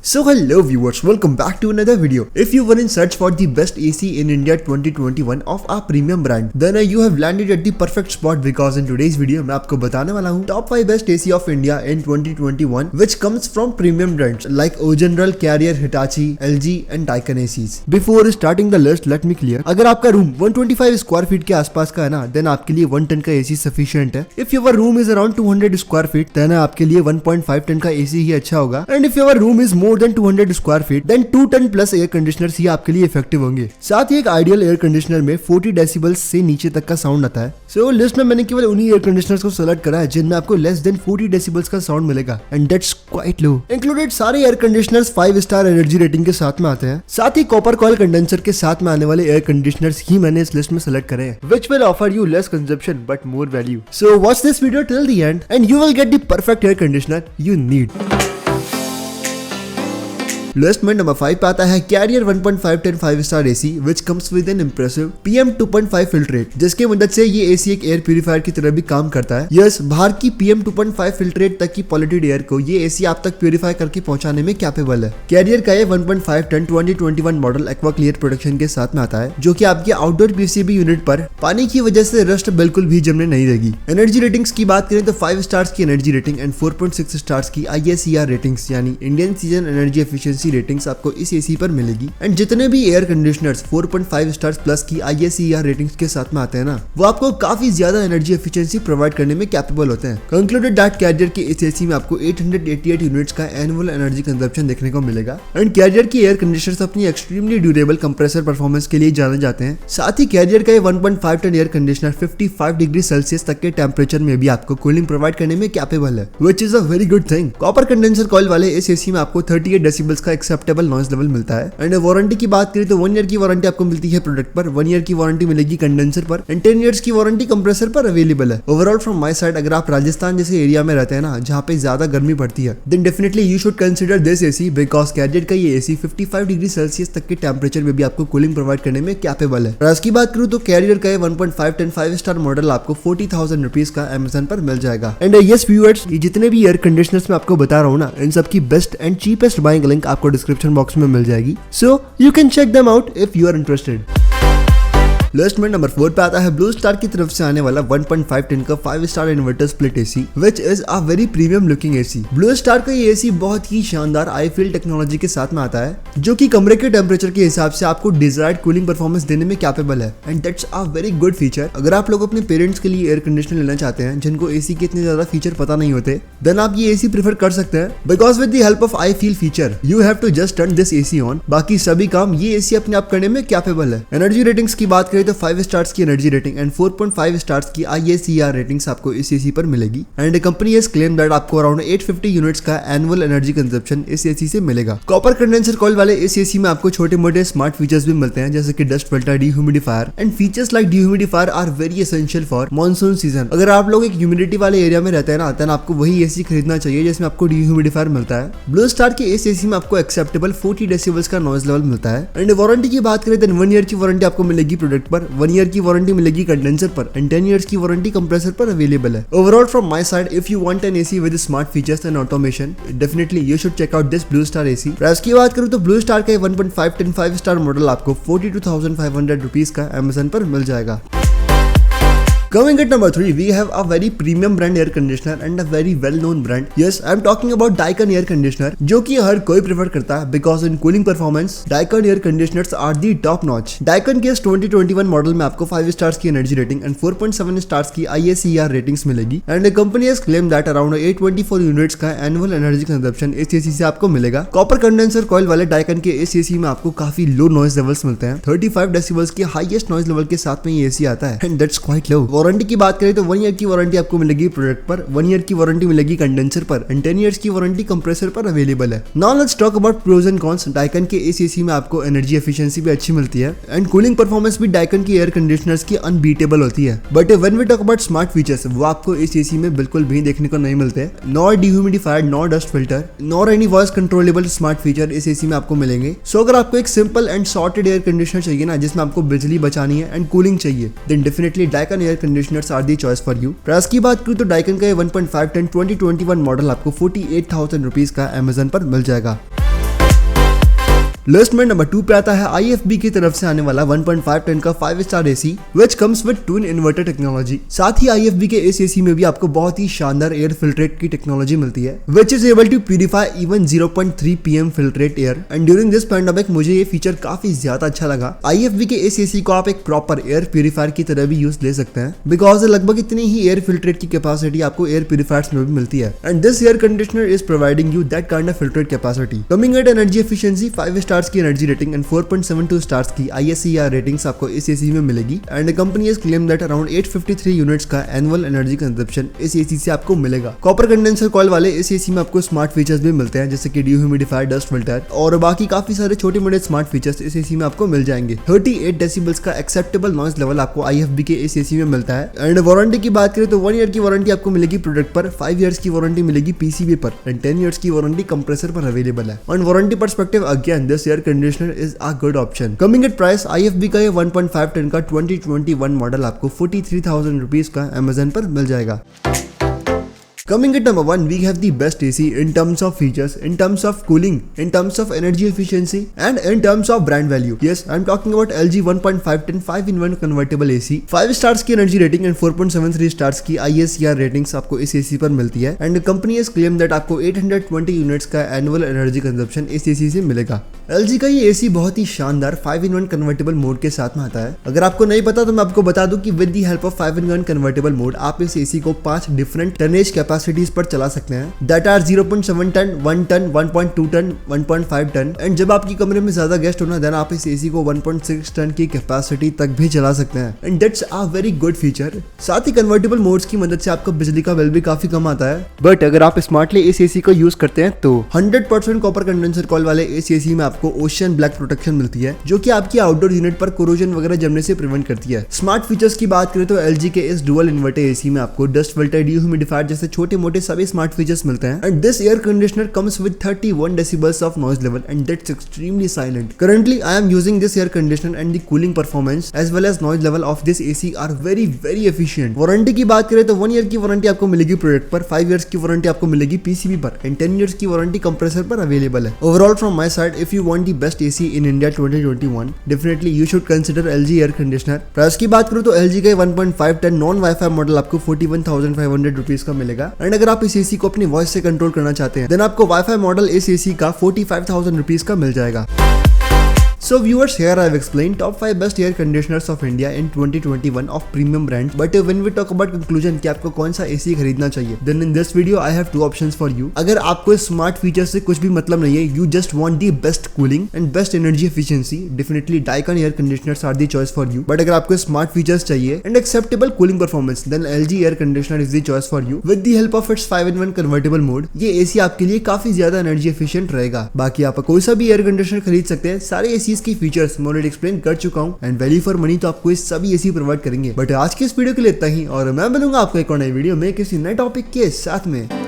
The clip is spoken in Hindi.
So hello viewers, welcome back to another video. If you were in search for the best AC in India 2021 of our premium brand, then you have landed at the perfect spot because in today's video मैं आपको बताने वाला हूँ top 5 best AC of India in 2021 which comes from premium brands like Ogeneral, Carrier, Hitachi, LG and Daikin ACs. Before starting the list, let me clear. अगर आपका रूम 125 स्क्वायर फीट के आसपास का है ना, then आपके लिए 1 टन का AC सफिशिएंट है. If your room is around 200 square feet, then आपके लिए 1.5 टन का AC ही अच्छा होगा. And if your room is more than 200 square feet, then 2 ton plus air conditioners ही आपके लिए इफेक्टिव होंगे. साथ ही एक आइडियल एयर कंडीशनर में 40 डेसिबल्स से नीचे तक का साउंड आता है. सो लिस्ट में मैंने केवल उन्हीं एयर कंडीशनर्स को सेलेक्ट करा है जिनमें आपको लेस देन 40 डेसिबल्स का साउंड मिलेगा and that's quite low. Included सारे air conditioners 5 star energy rating के साथ में आते हैं. साथ ही कॉपर कॉइल कंडेंसर के साथ में आने वाले एयर कंडीशनर्स ही मैंने इस लिस्ट में सेलेक्ट करे हैं, which will offer you less consumption but more value. So watch this video till the end and you will get the perfect air conditioner you need. List में नंबर 5 पे आता है Carrier 1.5 ton 5 star AC which comes with an impressive PM 2.5 filtrate, जिसके मदद से ये एसी एक एयर प्यूरिफायर की तरह भी काम करता है. यस, बाहर की PM 2.5 फिल्ट्रेट तक की पॉल्यूटेड एयर को ये एसी आप तक प्यूरिफाई करके पहुंचाने में कैपेबल है. कैरियर का ये 1.5 ton 2021 model aqua clear production के साथ में आता है, जो कि आपके आउटडोर PCB यूनिट पर पानी की वजह से रस्ट बिल्कुल भी जमने नहीं देगी. एनर्जी रेटिंग्स की बात करें तो 5 स्टार्स की एनर्जी रेटिंग एंड 4.6 स्टार्स की ISER रेटिंग्स यानी Indian season energy efficiency ratings आपको इस एसी पर मिलेगी. एंड जितने भी एयर कंडीशनर्स 4.5 स्टार्स प्लस की ISER रेटिंग्स के साथ में आते हैं ना, वो आपको काफी ज्यादा एनर्जी एफिशिएंसी प्रोवाइड करने में कैपेबल होते हैं. कंक्लूडेड दैट कैरियर के इस एसी में आपको 888 यूनिट्स का एनुअल एनर्जी कंजप्शन देखने को मिलेगा. एंड कैरियर की एयर कंडीशनर्स अपनी एक्सट्रीमली ड्यूरेबल कंप्रेसर परफॉर्मेंस के लिए जाने जाते हैं. साथ ही कैरियर का 1.5 ton air conditioner 55 degree Celsius तक के टेम्परेचर में भी आपको कूलिंग प्रोवाइड करने में कैपेबल है, which is a very good thing. Copper condenser coil वाले इस एसी में आपको 38 डेसिबल्स का एक्सेप्टेबल नॉइज लेवल मिलता है. एंड वारंटी की बात करें तो 1 ईयर की वारंटी आपको मिलती है प्रोडक्ट पर, 1 ईयर की वारंटी मिलेगी कंडेंसर पर एंड 10 इयर्स की वारंटी कंप्रेसर पर अवेलेबल है. ओवरऑल फ्रॉम माय साइड, अगर आप राजस्थान जैसे एरिया में रहते हैं ना जहाँ पे ज्यादा गर्मी पड़ती है, then definitely you should consider this AC because Carrier का ये एसी 55 डिग्री सेल्सियस तक के टेम्परेचर में भी आपको कूलिंग प्रोवाइड करने में कैपेबल है. प्राइस की बात करूँ तो कैरियर का 1.5 टन 5 स्टार मॉडल आपको 40,000 रुपीज का Amazon पर मिल जाएगा. एंड यस व्यूअर्स, ये जितने भी एयर कंडीशनर्स मैं आपको बता रहा हूँ ना, इन सबकी best and cheapest buying link आपको डिस्क्रिप्शन बॉक्स में मिल जाएगी. So you can check them out if you are interested. List में नंबर 4 पे आता है ब्लू स्टार की तरफ से आने वाला 1.5 टन का 5 star inverter split AC which is a very premium looking AC. Blue star का ये एसी बहुत ही शानदार आई फील टेक्नोलॉजी के साथ में आता है, जो कि कमरे के टेम्परेचर के हिसाब से आपको डिजायर्ड कूलिंग परफॉर्मेंस देने में कैपेबल है. And that's a very good feature. अगर आप लोग अपने पेरेंट्स के लिए एयर कंडीशनर लेना चाहते हैं जिनको एसी के इतने ज्यादा फीचर पता नहीं होते, देन आप ये एसी प्रेफर कर सकते हैं because with the help of I feel feature you have to just turn this AC on. बाकी सभी काम ये एसी अपने आप करने में कैपेबल है. एनर्जी रेटिंग्स की बात करें तो 5 stars energy rating and 4.5 stars की ISER रेटिंग्स आपको इस एसी पर मिलेगी. And company has claim that आपको अराउंड 850 यूनिट्स का एनुअल एनर्जी कंजप्शन इस एसी से मिलेगा. कॉपर कंडेंसर कॉइल वाले इस एसी में आपको छोटे मोटे स्मार्ट फीचर्स भी मिलते हैं, जैसे कि dust filter, dehumidifier and features like dehumidifier are very essential for monsoon season. अगर आप लोग एक ह्यूमिडिटी वाले एरिया में रहते हैं ना, देन आपको वही एसी खरीदना चाहिए जिसमें आपको डिह्यूमिडिफायर मिलता है. ब्लू स्टार के इस एसी में आपको एक्सेप्टेबल 40 डेसिबल्स का नॉइज लेवल मिलता है. एंड वारंटी की बात करें देन 1 ईयर की वारंटी आपको मिलेगी प्रोडक्ट पर, 1 ईयर की वारंटी मिलेगी कंडेंसर पर एंड 10 इयर्स की वारंटी कंप्रेसर पर अवेलेबल है. Overall from my side, if you want an AC with smart features and automation, definitely you should check out this Blue Star AC. Price की बात करूं तो ब्लू स्टार का 1.5 टन 5 स्टार मॉडल आपको 42,500 रुपीज का Amazon पर मिल जाएगा. Coming at number 3, we have a very premium brand air conditioner and a very well-known brand. Yes, I am talking about Daikin air conditioner, जो कि हर कोई प्रेफर करता है because in cooling performance, Daikin air conditioners are the top notch. Daikin के इस 2021 मॉडल में आपको 5 स्टार्स की एनर्जी रेटिंग एंड 4.7 स्टार्स की ISER रेटिंग्स मिलेगी. And company has claim that around 824 units का एनुअल एनर्जी कंजप्शन इस एसी से आपको मिलेगा. कॉपर कंडेंसर कॉइल वाले Daikin के इस एसी में आपको काफी लो नॉइज लेवल्स मिलते हैं. 35 डेसिबल्स की हाईएस्ट नॉइज लेवल के साथ में ये एसी आता है and that's quite low. Warranty की बात करें तो 1 ईयर की वारंटी आपको मिलेगी प्रोडक्ट पर, 1 ईयर की वारंटी मिलेगी कंडेंसर पर एंड 10 इयर्स की वारंटी कंप्रेसर पर अवेलेबल है. Now let's talk about pros and cons. Daikin के इस एसी में आपको एनर्जी एफिशिएंसी भी अच्छी मिलती है एंड कूलिंग परफॉर्मेंस भी Daikin की एयर कंडीशनर्स की अनबीटेबल होती है. But when we talk about smart features, वो आपको इस एसी में बिल्कुल भी देखने को नहीं मिलते. Nor dehumidifier, nor dust filter, nor any voice controllable smart feature इस एसी में आपको मिलेंगे. सो अगर आपको एक simple and sorted air conditioner चाहिए ना, जिसमें आपको बिजली बचानी है एंड कूलिंग चाहिए, then definitely Daikin air conditioners are the choice for you. Price की बात करूं तो Daikin का 1.5 टन 2021 मॉडल आपको 48,000 रुपीज का Amazon पर मिल जाएगा. लिस्ट में नंबर 2 पे आता है IFB की तरफ से आने वाला 1.5 टन का 5 star AC which comes with twin inverter technology. साथ ही IFB के इस एसी में भी आपको बहुत ही शानदार एयर फिल्ट्रेट की टेक्नोलॉजी मिलती है which is able to purify even 0.3 PM filtrate air. And during this pandemic मुझे ये फीचर काफी ज्यादा अच्छा लगा। IFB के इस एसी को आप एक प्रॉपर एयर प्यूरिफायर की तरह भी यूज ले सकते हैं बिकॉज लगभग इतनी ही एयर फिल्ट्रेट की कैपेसिटी आपको एयर प्यूरिफायर्स में भी मिलती है। And this air conditioner is providing you that kind of filtrate capacity. Coming at energy efficiency, 5 stars की एनर्जी रेटिंग एंड 4.72 स्टार्स की ISCR रेटिंग्स आपको इस एसी में मिलेगी। And company has claim that around 853 units का एनुअल एनर्जी कंजप्शन इस एसी से आपको मिलेगा। कॉपर कंडेंसर कॉइल वाले इस एसी में आपको स्मार्ट फीचर्स भी मिलते हैं जैसे कि डिह्यूमिडिफायर, डस्ट फिल्टर और बाकी काफी सारे छोटे मोटे स्मार्ट फीचर्स इस एसी में आपको मिल जाएंगे। 38 डेसिबल्स का एक्सेप्टेबल नॉइज लेवल आपको IFB के इस एसी में मिलता है। एंड वारंटी की बात करें तो 1 ईयर की वारंटी आपको मिलेगी प्रोडक्ट पर, 5 इयर्स की वारंटी मिलेगी PCB पर एंड 10 इयर्स की वारंटी कंप्रेसर पर अवेलेबल है। On warranty perspective again this air conditioner is a good option. Coming at price, IFB का ये 1.5 टन का 2021 मॉडल आपको 43,000 रुपीज का Amazon पर मिल जाएगा। Coming at number 1, we have the best AC in terms of features, in terms of cooling, in terms of energy efficiency, and in terms of brand value. Yes, I'm talking about LG 1.5 ton 5-in-1 convertible AC. 5 stars की energy rating and 4.73 stars की ISCR ratings आपको इस AC पर मिलती है। And the company has claimed that आपको 820 units का annual energy consumption इस AC से मिलेगा। LG का ये AC बहुत ही शानदार 5-in-1 convertible मोड के साथ में आता है। अगर आपको नहीं पता तो मैं आपको बता दूं कि with the help of 5-in-1 convertible mode आप इस AC को 5 डिफरेंट टनेज कैपेसिटीज पर चला सकते हैं that are 0.7 ton, 1 ton, 1.2 ton, 1.5 ton. And जब आपकी कमरे में ज्यादा गेस्ट होना देन आप इस एसी को 1.6 टन की कैपेसिटी तक भी चला सकते हैं and that's a very good feature. साथ ही कन्वर्टेबल मोड्स की मदद से आपका बिजली का बिल भी काफी कम आता है। बट अगर आप स्मार्टली इस एसी को यूज करते हैं तो 100% कॉपर कंडेंसर कॉइल वाले इस एसी में आपको ओशियन ब्लैक प्रोटेक्शन मिलती है जो कि आपकी आउटडोर यूनिट पर कोरोजन वगैरह जमने से प्रिवेंट करती है। स्मार्ट फीचर्स की बात करें तो LG के इस डुअल इन्वर्टर एसी में आपको डस्ट फिल्टर, डिह्यूमिडिफायर जैसे छोटे मोटे सभी स्मार्ट फीचर्स मिलते हैं। And this air conditioner comes with 31 decibels of noise level and that's extremely silent. Currently I am using this air conditioner and the cooling performance as well as noise level of this AC are very efficient. Warranty की बात करें तो 1 ईयर की वारंटी आपको मिलेगी प्रोडक्ट पर, 5 इयर्स की वारंटी आपको मिलेगी PCB पर एंड 10 इयर्स की वारंटी कंप्रेसर पर अवेलेबल है। Overall from my side, if you want the best AC in India 2021 definitely you should consider LG air conditioner. Price की बात करूं तो LG का 1.5 टन नॉन वाईफाई मॉडल आपको 41,500 रुपीज का मिलेगा। एंड अगर आप इस एसी को अपनी वॉइस से कंट्रोल करना चाहते हैं देन आपको वाईफाई मॉडल इस एसी का 45,000 रुपीज का मिल जाएगा। So viewers, here I have explained top 5 best air conditioners of India in 2021 of premium brands. But when we talk about conclusion कि आपको कौन सा AC खरीदना चाहिए, then in this video I have 2 options for you. अगर आपको स्मार्ट फीचर से कुछ भी मतलब नहीं है, you just want the best cooling and best energy efficiency, definitely Daikin air conditioners are the choice for you. But अगर आपको स्मार्ट फीचर्स चाहिए and acceptable cooling performance, then LG air conditioner is the choice for you. With the help of its 5-in-1 convertible mode, ये AC आपके लिए काफी ज्यादा एनर्जी एफिशिएंट रहेगा। बाकी आप कोई सा भी एयर कंडीशनर खरीद सकते हैं, सारे एसी की फीचर्स मैं ऑलरेडी एक्सप्लेन कर चुका हूं एंड वैल्यू फॉर मनी तो आपको इस सभी एसी प्रोवाइड करेंगे। बट आज के इस वीडियो के लिए इतना ही और मैं मिलूंगा आपको एक और नई वीडियो में किसी नए टॉपिक के साथ में।